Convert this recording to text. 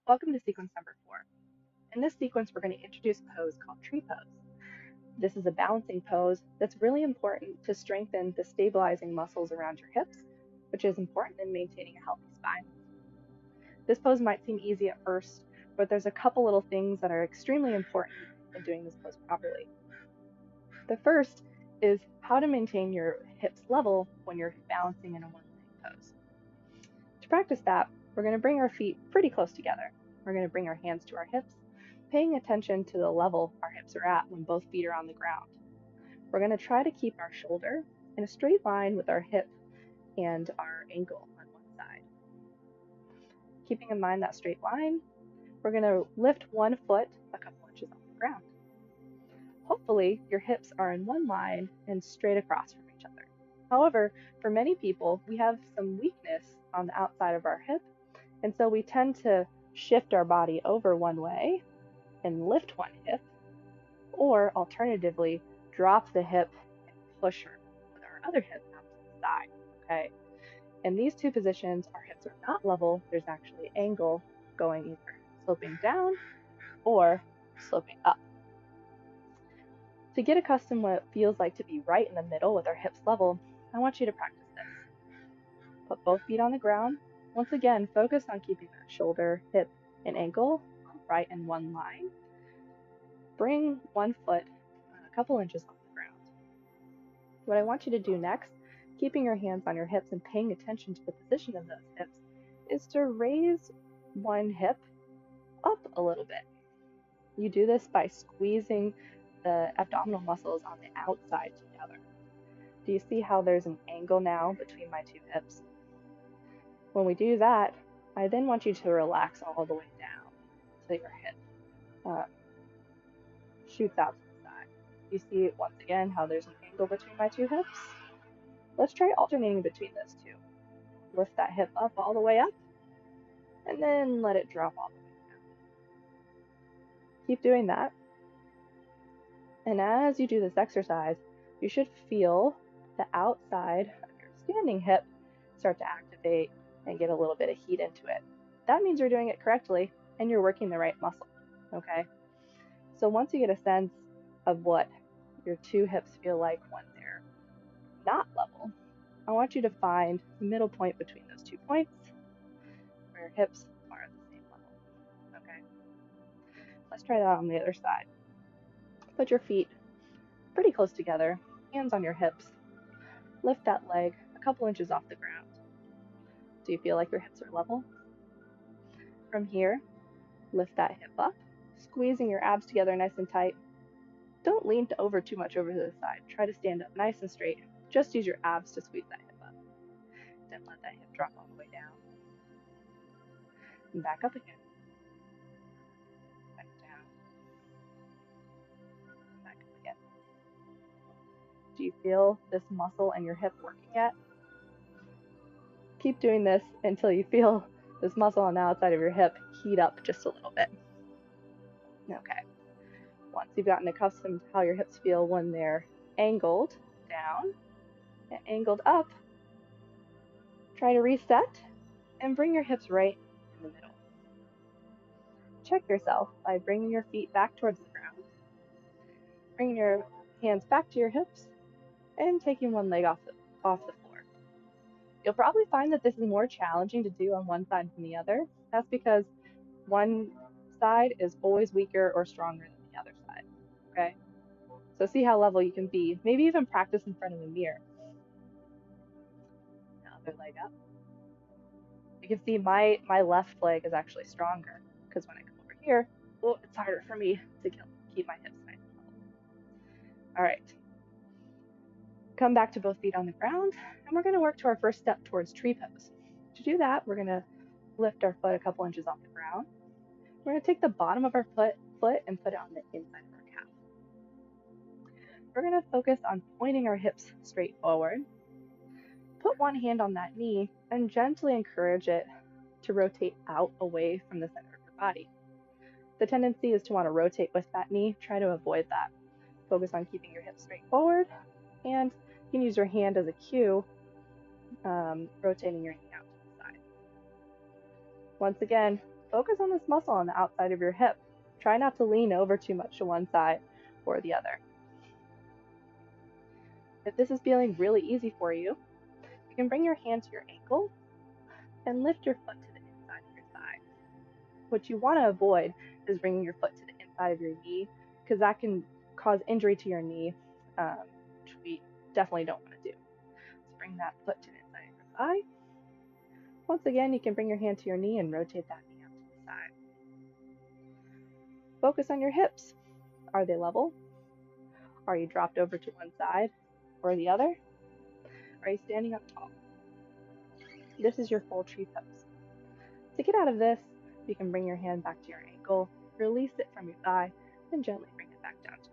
Welcome to sequence number 4. In this sequence, we're going to introduce a pose called tree pose. This is a balancing pose that's really important to strengthen the stabilizing muscles around your hips, which is important in maintaining a healthy spine. This pose might seem easy at first, but there's a couple little things that are extremely important in doing this pose properly. The first is how to maintain your hips level when you're balancing in a one-leg pose. To practice that, we're going to bring our feet pretty close together. We're going to bring our hands to our hips, paying attention to the level our hips are at when both feet are on the ground. We're going to try to keep our shoulder in a straight line with our hip and our ankle on one side. Keeping in mind that straight line, we're going to lift one foot a couple inches off the ground. Hopefully, your hips are in one line and straight across from each other. However, for many people, we have some weakness on the outside of our hip, and so we tend to shift our body over one way and lift one hip, or alternatively, drop the hip and push our other hip out to the side, okay? In these two positions, our hips are not level. There's actually angle going either sloping down or sloping up. To get accustomed to what it feels like to be right in the middle with our hips level, I want you to practice this. Put both feet on the ground. Once again, focus on keeping that shoulder, hip, and ankle right in one line. Bring one foot a couple inches off the ground. What I want you to do next, keeping your hands on your hips and paying attention to the position of those hips, is to raise one hip up a little bit. You do this by squeezing the abdominal muscles on the outside together. Do you see how there's an angle now between my two hips? When we do that, I then want you to relax all the way down so your hip shoots out to the side. You see once again how there's an angle between my two hips? Let's try alternating between those two. Lift that hip up all the way up, and then let it drop all the way down. Keep doing that. And as you do this exercise, you should feel the outside of your standing hip start to activate and get a little bit of heat into it. That means you're doing it correctly and you're working the right muscle, okay? So once you get a sense of what your two hips feel like when they're not level, I want you to find the middle point between those 2 points where your hips are at the same level, okay? Let's try that on the other side. Put your feet pretty close together, hands on your hips. Lift that leg a couple inches off the ground. Do you feel like your hips are level? From here, lift that hip up, squeezing your abs together nice and tight. Don't lean over too much over to the side. Try to stand up nice and straight. Just use your abs to squeeze that hip up. Then let that hip drop all the way down. And back up again. Back down. Back up again. Do you feel this muscle in your hip working yet? Keep doing this until you feel this muscle on the outside of your hip heat up just a little bit. Okay. Once you've gotten accustomed to how your hips feel when they're angled down and angled up, try to reset and bring your hips right in the middle. Check yourself by bringing your feet back towards the ground, bringing your hands back to your hips, and taking one leg off the floor. You'll probably find that this is more challenging to do on one side than the other. That's because one side is always weaker or stronger than the other side, okay? So see how level you can be. Maybe even practice in front of a mirror. Other leg up. You can see my left leg is actually stronger because when I come over here, it's harder for me to keep my hips nice and level. All right. Come back to both feet on the ground, and we're going to work to our first step towards tree pose. To do that, we're going to lift our foot a couple inches off the ground. We're going to take the bottom of our foot and put it on the inside of our calf. We're going to focus on pointing our hips straight forward. Put one hand on that knee and gently encourage it to rotate out away from the center of your body. The tendency is to want to rotate with that knee. Try to avoid that. Focus on keeping your hips straight forward, and you can use your hand as a cue, rotating your knee out to the side. Once again, Focus on this muscle on the outside of your hip. Try not to lean over too much to one side or the other. If this is feeling really easy for you, you can bring your hand to your ankle and lift your foot to the inside of your thigh. What you want to avoid is bringing your foot to the inside of your knee, because that can cause injury to your knee, which we definitely don't want to do. So bring that foot to the inside of your thigh. Once again, you can bring your hand to your knee and rotate that knee out to the side. Focus on your hips. Are they level? Are you dropped over to one side or the other? Are you standing up tall? This is your full tree pose. To get out of this, you can bring your hand back to your ankle, release it from your thigh, and gently bring it back down to